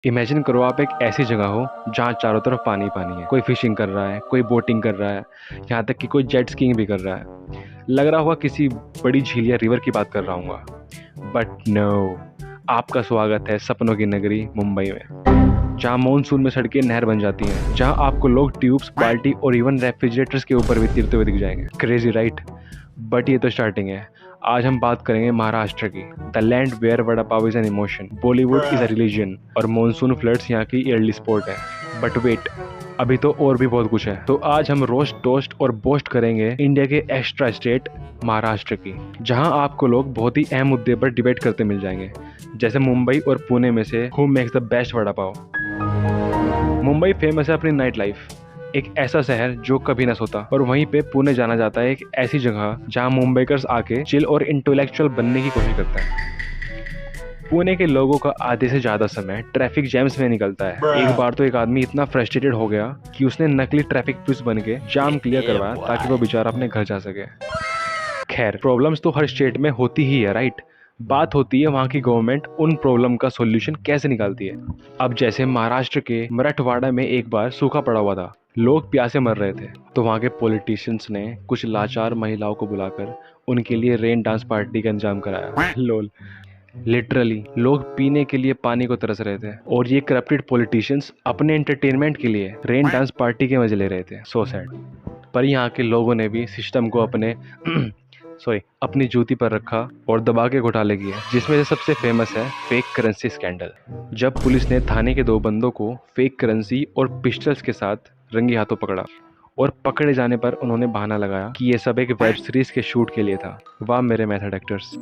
Imagine करो आप एक ऐसी जगह हो जहाँ चारों तरफ पानी पानी है। कोई फिशिंग कर रहा है, कोई बोटिंग कर रहा है, यहाँ तक कि कोई जेट स्कीइंग भी कर रहा है। लग रहा होगा किसी बड़ी झील या रिवर की बात कर रहा हूँ। बट नो, आपका स्वागत है सपनों की नगरी मुंबई में, जहाँ मानसून में सड़कें नहर बन जाती हैं, जहाँ आपको लोग ट्यूब्स, बाल्टी और इवन रेफ्रिजरेटर्स के ऊपर भी तीरते हुए दिख जाएंगे। Crazy right? बट ये तो स्टार्टिंग है। आज हम बात करेंगे महाराष्ट्र की, the land where vada pav is an emotion, Bollywood is a religion और मॉनसून फ्लड्स यहाँ की ईयरली स्पोर्ट है। बट वेट, अभी तो और भी बहुत कुछ है। तो आज हम रोस्ट, टोस्ट और बोस्ट करेंगे इंडिया के एक्स्ट्रा स्टेट महाराष्ट्र की, जहां आपको लोग बहुत ही अहम मुद्दे पर डिबेट करते मिल जाएंगे, जैसे मुंबई और पुणे में से who makes the best vada pav. Mumbai famous है अपनी नाइट लाइफ, एक ऐसा शहर जो कभी ना सोता, और वहीं पे पुणे जाना जाता है एक ऐसी जगह जहां मुंबईकर्स आके चिल और इंटेलेक्चुअल बनने की कोशिश करते हैं। पुणे के लोगों का आधे से ज्यादा समय ट्रैफिक जैम्स में निकलता है। एक बार तो एक आदमी इतना फ्रस्ट्रेटेड हो गया कि उसने नकली ट्रैफिक पुलिस बन के जाम क्लियर करवाया ताकि वो बेचारा अपने घर जा सके। खैर, प्रॉब्लम्स तो हर स्टेट में होती ही है, राइट? बात होती है वहाँ की गवर्नमेंट उन प्रॉब्लम का सॉल्यूशन कैसे निकालती है। अब जैसे महाराष्ट्र के मराठवाड़ा में एक बार सूखा पड़ा हुआ था, लोग प्यासे मर रहे थे, तो वहाँ के पॉलिटिशियंस ने कुछ लाचार महिलाओं को बुलाकर उनके लिए रेन डांस पार्टी का इंतजाम कराया। लोल, लिटरली लोग पीने के लिए पानी को तरस रहे थे, और ये करप्टेड पॉलिटिशियंस अपने एंटरटेनमेंट के लिए रेन डांस पार्टी के मजे ले रहे थे। So sad. पर यहाँ के लोगों ने भी सिस्टम को अपनी जूती पर रखा और दबा के घोटाले किए, जिसमें से सबसे फेमस है फेक करेंसी स्कैंडल। जब पुलिस ने थाने के 2 बंदों को फेक करेंसी और पिस्टल्स के साथ रंगे हाथों पकड़ा, और पकड़े जाने पर उन्होंने बहाना लगाया कि ये सब एक वेब सीरीज के शूट के लिए था। वाह मेरे मेथड एक्टर्स।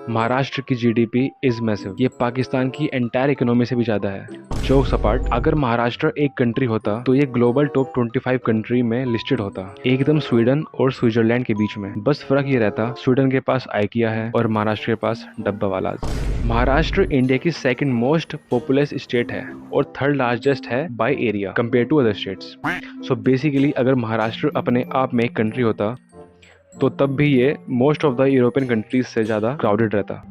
महाराष्ट्र की जीडीपी इज मैसिव, ये पाकिस्तान की एंटायर इकोनॉमी से भी ज्यादा है। जोक्स अपार्ट, अगर महाराष्ट्र एक कंट्री होता तो ये ग्लोबल टॉप 25 कंट्री में लिस्टेड होता, एकदम स्वीडन और स्विट्जरलैंड के बीच में। बस फर्क ये रहता, स्वीडन के पास आइकिया है और महाराष्ट्र के पास डब्बावालाज। महाराष्ट्र इंडिया की सेकंड मोस्ट पॉपुलस स्टेट है और थर्ड लार्जेस्ट है by area compare to other states. So basically अगर महाराष्ट्र अपने आप में एक कंट्री होता तो तब भी ये most of the European countries से ज़्यादा क्राउडेड रहता।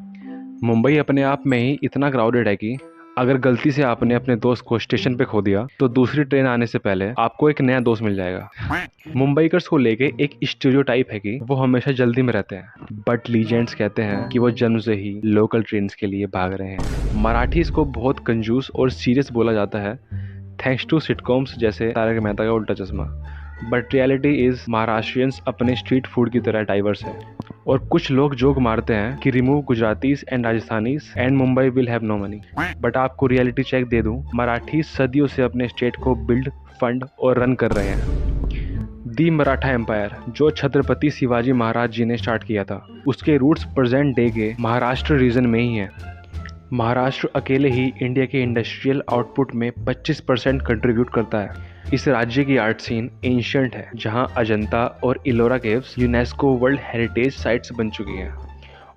मुंबई अपने आप में ही इतना क्राउडेड है कि अगर गलती से आपने अपने दोस्त को स्टेशन पे खो दिया तो दूसरी ट्रेन आने से पहले आपको एक नया दोस्त मिल जाएगा। मुंबईकर्स को लेके एक स्टीरियोटाइप है कि वो हमेशा जल्दी में रहते हैं, बट लीजेंड्स कहते हैं कि वो जन्म से ही लोकल ट्रेन के लिए भाग रहे हैं। मराठीज को बहुत कंजूस और सीरियस बोला जाता है, थैंक्स टू सिटकॉम्स जैसे तारक मेहता का उल्टा चश्मा। बट रियलिटी इज महाराष्ट्रियंस अपने स्ट्रीट फूड की तरह डाइवर्स है, और कुछ लोग जोक मारते हैं कि remove Gujaratis and Rajasthanis and Mumbai will have no money. But आपको रियलिटी चेक दे दूं, मराठी सदियों से अपने स्टेट को बिल्ड, फंड और रन कर रहे हैं। दी मराठा एम्पायर जो छत्रपति शिवाजी महाराज जी ने स्टार्ट किया था, उसके रूट्स प्रेजेंट डे के महाराष्ट्र रीजन में ही हैं। महाराष्ट्र अकेले ही इंडिया के इंडस्ट्रियल आउटपुट में 25% कंट्रीब्यूट करता है। इस राज्य की आर्ट सीन एंशिएंट है, जहां अजंता और Ellora caves UNESCO world heritage sites बन चुकी हैं,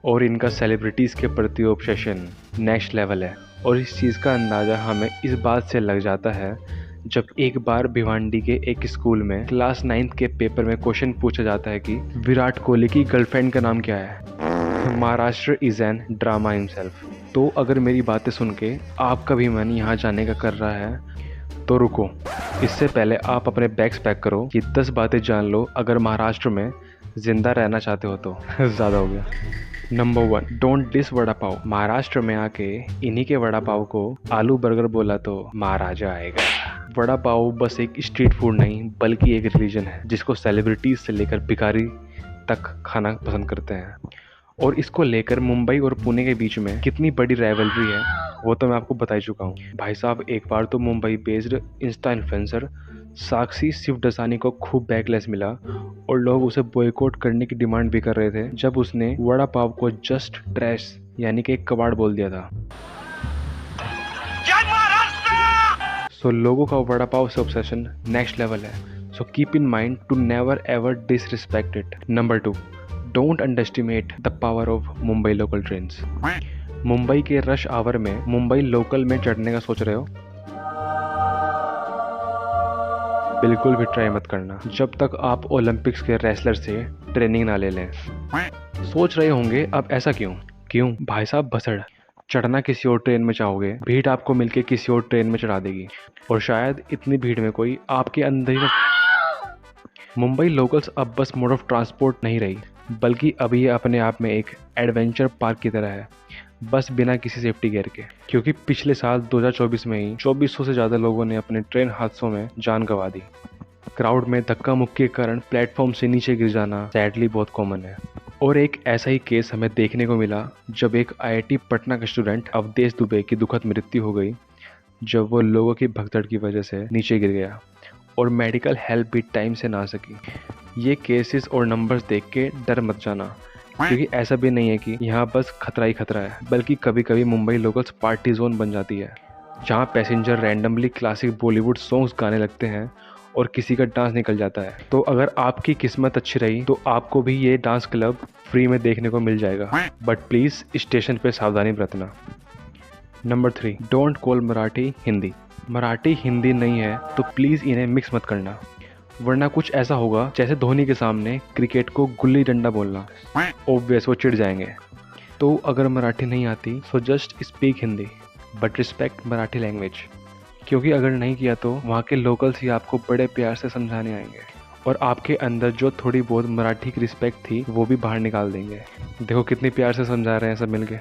और इनका सेलिब्रिटीज के प्रति ऑब्सेशन नेक्स्ट लेवल है। और इस चीज़ का अंदाज़ा हमें इस बात से लग जाता है जब एक बार भिवांडी के एक स्कूल में क्लास 9th के पेपर में क्वेश्चन पूछा जाता है कि विराट कोहली की गर्लफ्रेंड का नाम क्या है। Maharashtra is an drama himself. तो अगर मेरी बातें सुन के आपका भी मन यहाँ जाने का कर रहा है तो रुको, इससे पहले आप अपने बैग्स पैक करो कि 10 बातें जान लो अगर महाराष्ट्र में जिंदा रहना चाहते हो तो। ज़्यादा हो गया। Number 1, don't dish vada pav. Maharashtra में आके इन्हीं के वड़ा पाव को आलू बर्गर बोला तो महाराजा आएगा। वड़ा पाव बस एक स्ट्रीट फूड नहीं बल्कि एक रिलीजन है, जिसको सेलिब्रिटीज से लेकर भिखारी तक खाना पसंद करते हैं। और इसको लेकर मुंबई और पुणे के बीच में कितनी बड़ी राइवलरी है वो तो मैं आपको बता ही चुका हूँ। भाई साहब, एक बार तो मुंबई बेस्ड इंस्टा इन्फ्लुएंसर साक्षी शिवदसानी को खूब बैकलेस मिला, और लोग उसे बॉयकॉट करने की डिमांड भी कर रहे थे जब उसने वड़ा पाव को जस्ट ट्रैश यानी कि एक कबाड़ बोल दिया था। सो लोगों का वड़ा पाव से ऑब्सेशन नेक्स्ट लेवल है। So keep in mind to never ever disrespect it. Number 2, don't underestimate the power of Mumbai local trains. Mumbai के रश आवर में मुंबई लोकल में चढ़ने का सोच रहे हो? बिल्कुल भी ट्राई मत करना जब तक आप ओलंपिक्स के रेसलर से ट्रेनिंग ना ले लें। सोच रहे होंगे अब ऐसा क्यों? भाई साहब भसड़, चढ़ना किसी और ट्रेन में चाहोगे, भीड़ आपको मिलके किसी और ट्रेन में चढ़ा देगी, और शायद इतनी भीड़ में कोई आपके अंदर ही मुंबई लोकल्स अब बस मोड ऑफ ट्रांसपोर्ट नहीं रही, बल्कि अभी ये अपने आप में एक एडवेंचर पार्क की तरह है, बस बिना किसी सेफ्टी गियर के। क्योंकि पिछले साल 2024 में ही 2400 से ज़्यादा लोगों ने अपने ट्रेन हादसों में जान गंवा दी। क्राउड में धक्का मुक्की के कारण प्लेटफॉर्म से नीचे गिर जाना सैडली बहुत कॉमन है। और एक ऐसा ही केस हमें देखने को मिला जब एक IIT पटना का स्टूडेंट अवधेश दुबे की दुखद मृत्यु हो गई, जब वो लोगों की भगदड़ की वजह से नीचे गिर गया और मेडिकल हेल्प भी टाइम से ना सकी। ये केसेस और नंबर्स देख के डर मत जाना, क्योंकि ऐसा भी नहीं है कि यहाँ बस खतरा ही खतरा है, बल्कि कभी कभी मुंबई लोकल्स पार्टी जोन बन जाती है, जहाँ passenger randomly classic Bollywood songs गाने लगते हैं और किसी का डांस निकल जाता है। तो अगर आपकी किस्मत अच्छी रही तो आपको भी ये डांस क्लब फ्री में देखने को मिल जाएगा, बट प्लीज़ स्टेशन पे सावधानी बरतना। Number 3, don't call Marathi Hindi. Marathi Hindi नहीं है तो प्लीज़ इन्हें मिक्स मत करना, वरना कुछ ऐसा होगा जैसे धोनी के सामने क्रिकेट को गुल्ली डंडा बोलना। ऑब्वियस वो चिढ़ जाएंगे। तो अगर मराठी नहीं आती so just speak Hindi, but respect Marathi language, क्योंकि अगर नहीं किया तो वहाँ के लोकल्स ही आपको बड़े प्यार से समझाने आएंगे और आपके अंदर जो थोड़ी बहुत मराठी की रिस्पेक्ट थी वो भी बाहर निकाल देंगे। देखो कितनी प्यार से समझा रहे हैं सब मिलके।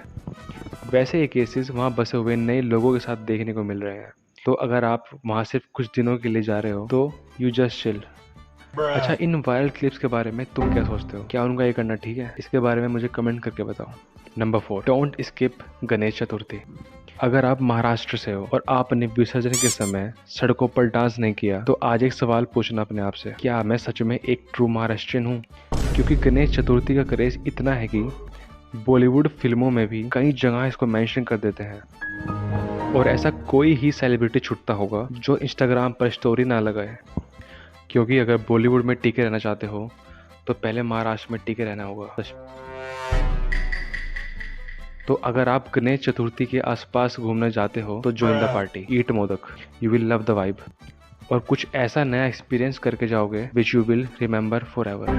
वैसे ये केसेस वहाँ बसे हुए नए लोगों के साथ देखने को मिल रहे हैं, तो अगर आप वहाँ सिर्फ कुछ दिनों के लिए जा रहे हो तो यू जस्ट चिल। अच्छा, इन वायरल क्लिप्स के बारे में तुम क्या सोचते हो? क्या उनका ये करना ठीक है? इसके बारे में मुझे कमेंट करके बताओ। Number 4, don't skip Ganesh Chaturthi. अगर आप महाराष्ट्र से हो और आपने विसर्जन के समय सड़कों पर डांस नहीं किया तो आज एक सवाल पूछना अपने आप से, क्या मैं सच में एक ट्रू महाराष्ट्रियन हूँ? क्योंकि गणेश चतुर्थी का क्रेज इतना है कि बॉलीवुड फिल्मों में भी कई जगह इसको मेंशन कर देते हैं, और ऐसा कोई ही सेलिब्रिटी छुटता होगा जो इंस्टाग्राम पर स्टोरी ना लगाए, क्योंकि अगर बॉलीवुड में टिके रहना चाहते हो तो पहले महाराष्ट्र में टिके रहना होगा। तो अगर आप गणेश चतुर्थी के आसपास घूमने जाते हो तो join the party, eat modak, you will love the vibe, और कुछ ऐसा नया एक्सपीरियंस करके जाओगे which you will remember for ever.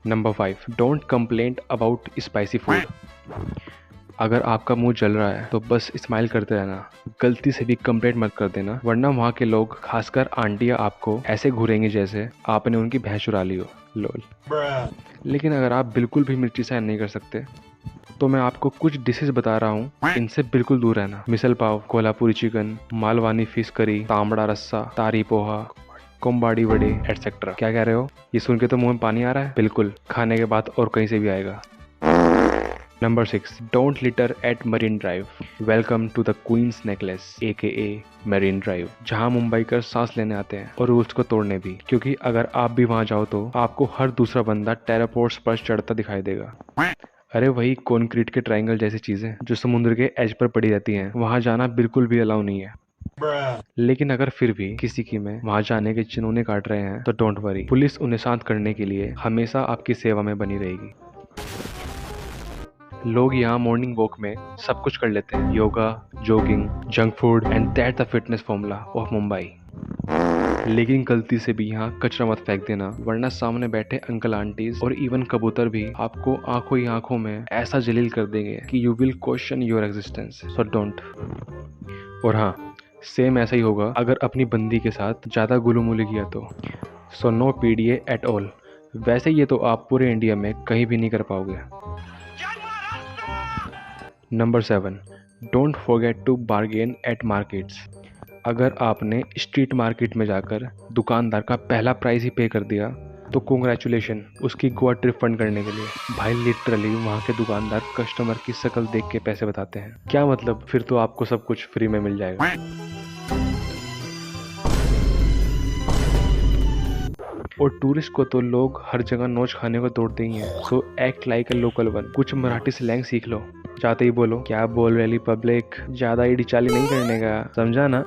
Number 5, don't complain about spicy food. अगर आपका मुंह जल रहा है तो बस स्माइल करते रहना, गलती से भी कंप्लेंट मत कर देना, वरना वहाँ के लोग खासकर आंटियाँ आपको ऐसे घूरेंगे जैसे आपने उनकी भैंस चुरा ली हो। लोल। लेकिन अगर आप बिल्कुल भी मिर्ची सहन नहीं कर सकते तो मैं आपको कुछ डिशेस बता रहा हूँ, इनसे बिल्कुल दूर रहना। Misal pav, Kolhapuri chicken, Malvani fish curry, tambda रस्सा, तारी पोहा, कोम्बाड़ी वड़े एटसेट्रा। क्या कह रहे हो? ये सुन के तो मुंह में पानी आ रहा है। बिल्कुल, खाने के बाद और कहीं से भी आएगा। Number 6, don't litter at Marine Drive. Welcome to the Queen's Necklace AKA Marine Drive, जहां मुंबईकर सांस लेने आते हैं और रूल्स को तोड़ने भी, क्योंकि अगर आप भी वहां जाओ तो आपको हर दूसरा बंदा टेरापोर्ट्स पर चढ़ता दिखाई देगा। अरे वही कंक्रीट के ट्रायंगल जैसी चीजें जो समुद्र के एज पर पड़ी रहती हैं, वहां जाना बिल्कुल भी अलाउ नहीं है। लेकिन अगर फिर भी किसी की में वहां जाने के चिनोने काट रहे हैं तो डोंट वरी, पुलिस उन्हें शांत करने के लिए हमेशा आपकी सेवा में बनी रहेगी। लोग यहाँ मॉर्निंग वॉक में सब कुछ कर लेते हैं, yoga, jogging, junk food and that the fitness formula of Mumbai. लेकिन गलती से भी यहाँ कचरा मत फेंक देना, वरना सामने बैठे अंकल आंटीज और इवन कबूतर भी आपको आंखों ही आंखों में ऐसा जलील कर देंगे कि you will question your existence, so don't. और हाँ, सेम ऐसा ही होगा अगर अपनी बंदी के साथ ज़्यादा गुलूमुली किया तो, so no PDA at all. वैसे ये तो आप पूरे इंडिया में कहीं भी नहीं कर पाओगे। Number 7, don't forget to bargain at markets. अगर आपने स्ट्रीट मार्केट में जाकर दुकानदार का पहला प्राइस ही पे कर दिया तो कॉन्ग्रेचुलेशन उसकी गोवा ट्रिप फंड करने के लिए। भाई लिटरली वहाँ के दुकानदार कस्टमर की शक्ल देख के पैसे बताते हैं। क्या मतलब, फिर तो आपको सब कुछ फ्री में मिल जाएगा। और टूरिस्ट को तो लोग हर जगह नोच खाने को दौड़ते ही हैं, so act like a local one. कुछ मराठी स्लैंग सीख लो, जाते ही बोलो क्या बोल रही पब्लिक, ज्यादा ईडी चाली नहीं करने का, समझा ना।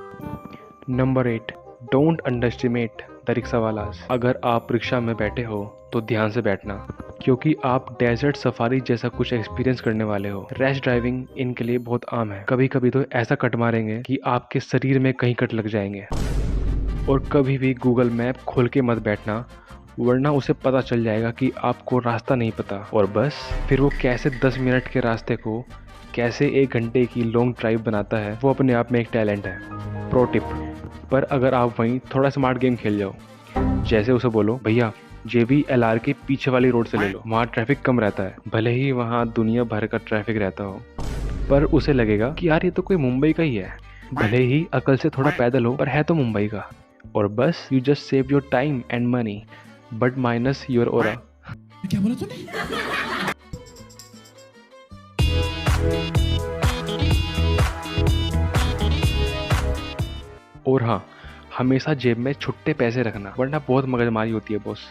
Number 8, don't underestimate the rickshaw wallas. अगर आप रिक्शा में बैठे हो तो ध्यान से बैठना, क्योंकि आप डेजर्ट सफारी जैसा कुछ एक्सपीरियंस करने वाले हो। रैश ड्राइविंग इनके लिए बहुत आम है, कभी कभी तो ऐसा कट मारेंगे कि आपके शरीर में कहीं कट लग जाएंगे। और कभी भी गूगल मैप खोल के मत बैठना, वरना उसे पता चल जाएगा कि आपको रास्ता नहीं पता, और बस फिर वो कैसे 10 मिनट के रास्ते को कैसे 1 घंटे की लॉन्ग ड्राइव बनाता है वो अपने आप में एक टैलेंट है। प्रो टिप, पर अगर आप वहीं थोड़ा स्मार्ट गेम खेल जाओ, जैसे उसे बोलो भैया JVLR के पीछे वाली रोड से ले लो, वहाँ ट्रैफिक कम रहता है, भले ही वहाँ दुनिया भर का ट्रैफिक रहता हो, पर उसे लगेगा कि यार ये तो कोई मुंबई का ही है, भले ही अकल से थोड़ा पैदल हो पर है तो मुंबई का। और बस you just save your time and money but minus your aura. क्या बोला तूने? और हाँ, हमेशा जेब में छुट्टे पैसे रखना वरना बहुत मगजमारी होती है boss.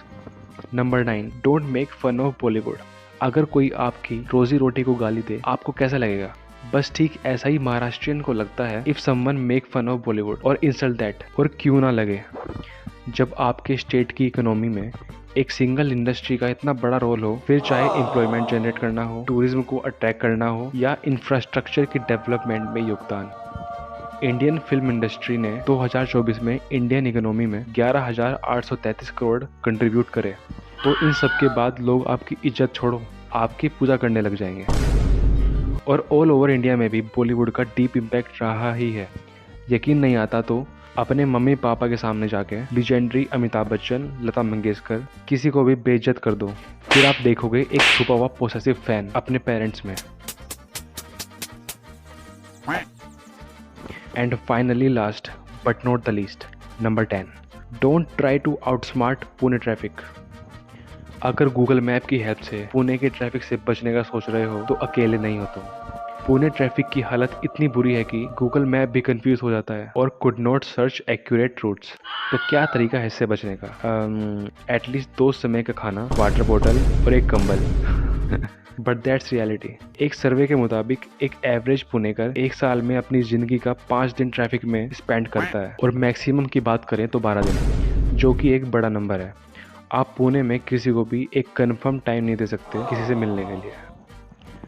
Number 9, don't make fun of Bollywood. अगर कोई आपकी रोजी रोटी को गाली दे आपको कैसा लगेगा? बस ठीक ऐसा ही महाराष्ट्रियन को लगता है if someone make fun of Bollywood और इंसल्ट दैट। और क्यों ना लगे जब आपके स्टेट की इकोनॉमी में एक सिंगल इंडस्ट्री का इतना बड़ा रोल हो, फिर चाहे एम्प्लॉयमेंट जनरेट करना हो, टूरिज्म को अट्रैक्ट करना हो या इंफ्रास्ट्रक्चर की डेवलपमेंट में योगदान। इंडियन फिल्म इंडस्ट्री ने 2024 में इंडियन इकोनॉमी में 11,833 करोड़ कंट्रीब्यूट करे, तो इन सब के बाद लोग आपकी इज्जत छोड़ो आपकी पूजा करने लग जाएंगे। और ऑल ओवर इंडिया में भी बॉलीवुड का डीप इम्पैक्ट रहा ही है। यकीन नहीं आता तो अपने मम्मी पापा के सामने जाके लीजेंडरी अमिताभ बच्चन, लता मंगेशकर, किसी को भी बेइज्जत कर दो, फिर आप देखोगे एक छुपा हुआ पोसेसिव फैन अपने पेरेंट्स में। And finally last but not the least, number 10, don't try to outsmart Pune traffic. अगर गूगल मैप की हेल्प से पुणे के ट्रैफिक से बचने का सोच रहे हो तो अकेले नहीं हो तुम। पुणे ट्रैफक की हालत इतनी बुरी है कि गूगल मैप भी कंफ्यूज हो जाता है और could not search accurate routes. तो क्या तरीका है इससे बचने का? एटलीस्ट 2 समय का खाना, वाटर बॉटल और एक कंबल। But that's reality. एक सर्वे के मुताबिक एक एवरेज पुणेकर एक साल में अपनी जिंदगी का 5 दिन ट्रैफिक में स्पेंड करता है, और मैक्सिमम की बात करें तो 12 दिन, जो कि एक बड़ा नंबर है। आप पुणे में किसी को भी एक कंफर्म टाइम नहीं दे सकते किसी से मिलने के लिए।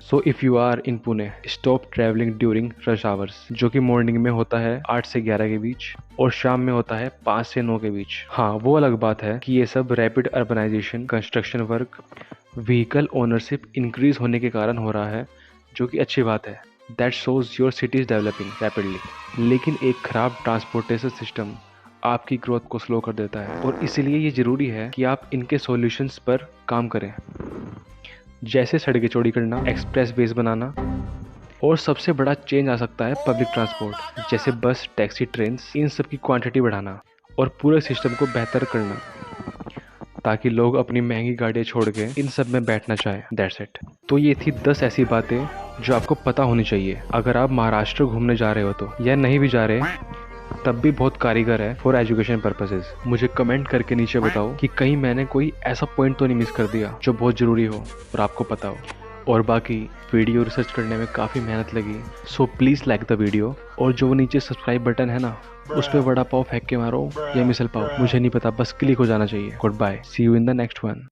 So if you are in Pune, stop travelling during rush hours, जो कि मॉर्निंग में होता है 8 से 11 के बीच और शाम में होता है 5 से 9 के बीच। हाँ, वो अलग बात है कि ये सब rapid urbanization, construction work, vehicle ownership increase होने के कारण हो रहा है, जो कि अच्छी बात है। That shows your city is developing rapidly. लेकिन एक खराब ट्रांसपोर्टेशन सिस्टम आपकी ग्रोथ को स्लो कर देता है, और इसीलिए ये ज़रूरी है कि आप इनके सॉल्यूशंस पर काम करें, जैसे सड़कें चौड़ी करना, एक्सप्रेस वेज बनाना, और सबसे बड़ा चेंज आ सकता है पब्लिक ट्रांसपोर्ट, जैसे बस, टैक्सी, ट्रेन, इन सब की क्वांटिटी बढ़ाना और पूरे सिस्टम को बेहतर करना, ताकि लोग अपनी महंगी गाड़ियाँ छोड़ के इन सब में बैठना चाहें। That's it. तो ये थी 10 ऐसी बातें जो आपको पता होनी चाहिए अगर आप महाराष्ट्र घूमने जा रहे हो तो, या नहीं भी जा रहे तब भी बहुत कारीगर है फॉर एजुकेशन पर्पसेस। मुझे कमेंट करके नीचे बताओ कि कहीं मैंने कोई ऐसा पॉइंट तो नहीं मिस कर दिया जो बहुत ज़रूरी हो और आपको पता हो। और बाकी वीडियो रिसर्च करने में काफ़ी मेहनत लगी, so please like the video, और जो नीचे सब्सक्राइब बटन है ना, उस पर वड़ा पाव फेंक के मारो या मिसल पाव, मुझे नहीं पता, बस क्लिक हो जाना चाहिए। Goodbye, see you in the next one.